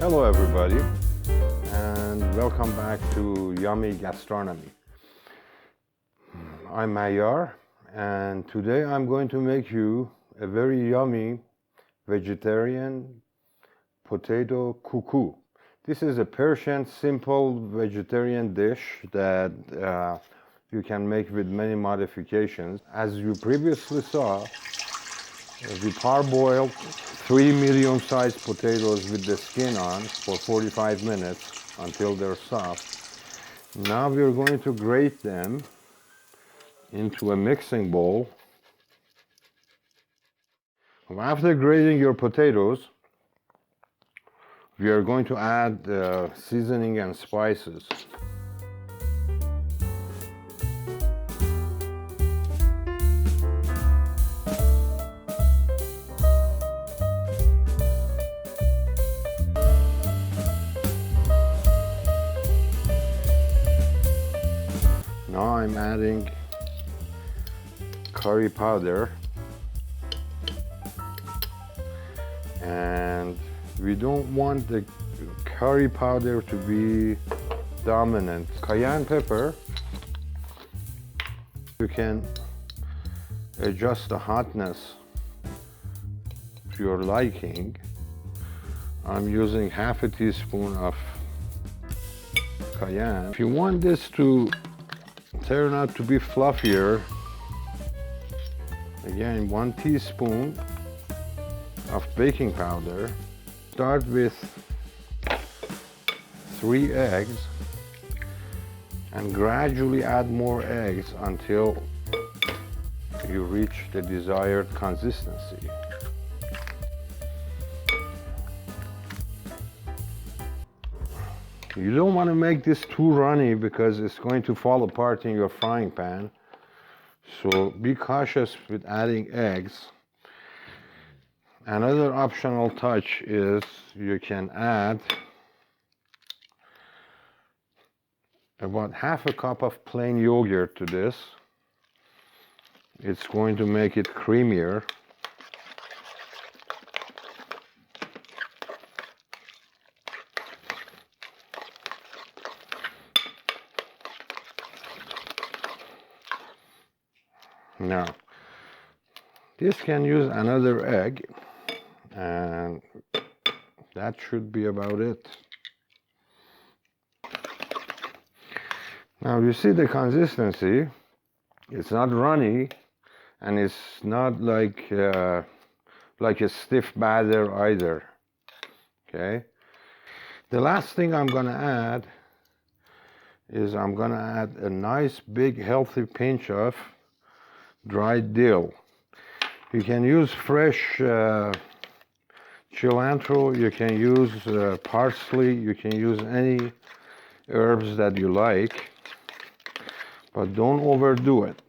Hello everybody, and welcome back to Yummy Gastronomy. I'm Mayar, and today I'm going to make you a very yummy vegetarian potato kookoo. This is a Persian simple vegetarian dish that you can make with many modifications. As you previously saw, we parboiled 3 medium-sized potatoes with the skin on for 45 minutes until they're soft. Now we're going to grate them into a mixing bowl. After grating your potatoes, we are going to add seasoning and spices. Now I'm adding curry powder, and we don't want the curry powder to be dominant. Cayenne pepper, you can adjust the hotness to your liking. I'm using half a teaspoon of cayenne. If you want this to turn out to be fluffier, again 1 teaspoon of baking powder. Start with 3 eggs and gradually add more eggs until you reach the desired consistency. You don't want to make this too runny because it's going to fall apart in your frying pan. So be cautious with adding eggs. Another optional touch is you can add about half a cup of plain yogurt to this. It's going to make it creamier. Now, this can use another egg, and that should be about it. Now you see the consistency. It's not runny, and it's not like a stiff batter either. Okay. The last thing I'm gonna add is I'm gonna add a nice big healthy pinch of dried dill. You can use fresh cilantro, you can use parsley, you can use any herbs that you like, but don't overdo it.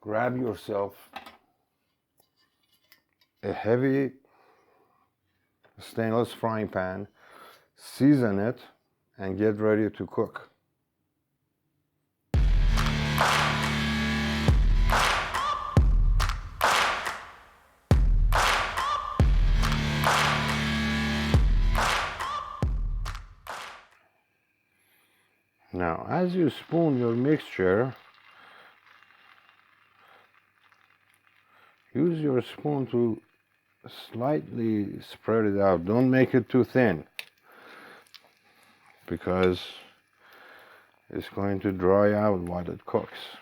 Grab yourself a heavy stainless frying pan, season it, and get ready to cook. Now, as you spoon your mixture, use your spoon to slightly spread it out. Don't make it too thin, because it's going to dry out while it cooks,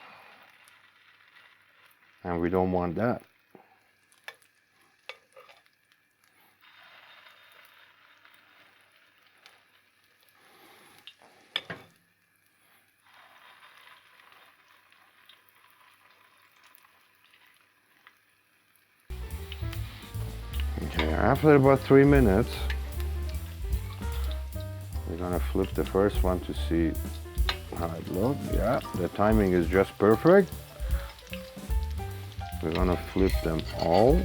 and we don't want that. Okay, after about 3 minutes, we're gonna flip the first one to see how it looks. Yeah, the timing is just perfect. We're gonna flip them all.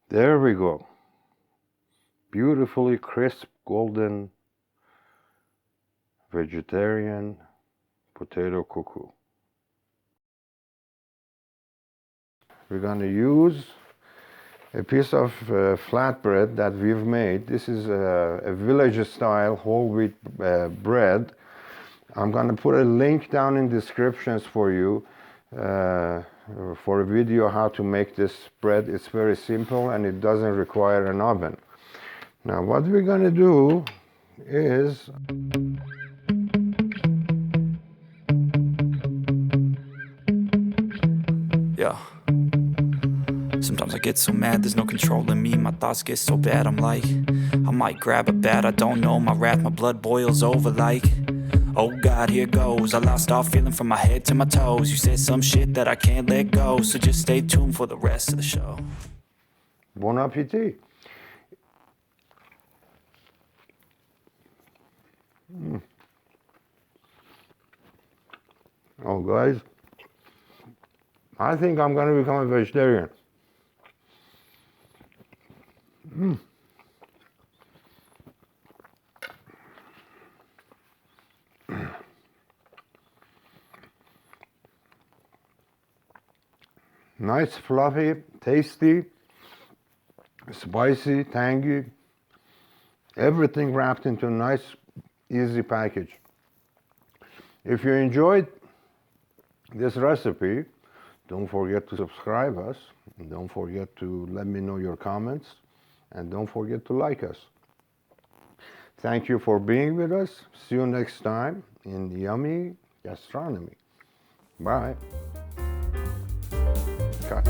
There we go. Beautifully crisp, golden, vegetarian potato kookoo. we're going to use a piece of flatbread that we've made. This is a village style whole wheat bread. I'm going to put a link down in descriptions for you for a video how to make this bread. It's very simple and it doesn't require an oven. Now what we're going to do is yeah. Sometimes I get so mad, there's no controlling me. My thoughts get so bad, I'm like, I might grab a bat, I don't know. My wrath, my blood boils over like, oh God, here goes. I lost all feeling from my head to my toes. You said some shit that I can't let go, so just stay tuned for the rest of the show. Bon appétit. Oh guys, I think I'm going to become a vegetarian. Nice, fluffy, tasty, spicy, tangy, everything wrapped into a nice, easy package. If you enjoyed this recipe, don't forget to subscribe us, and don't forget to let me know your comments, and don't forget to like us. Thank you for being with us. See you next time in Yummy Gastronomy. Bye. Cut.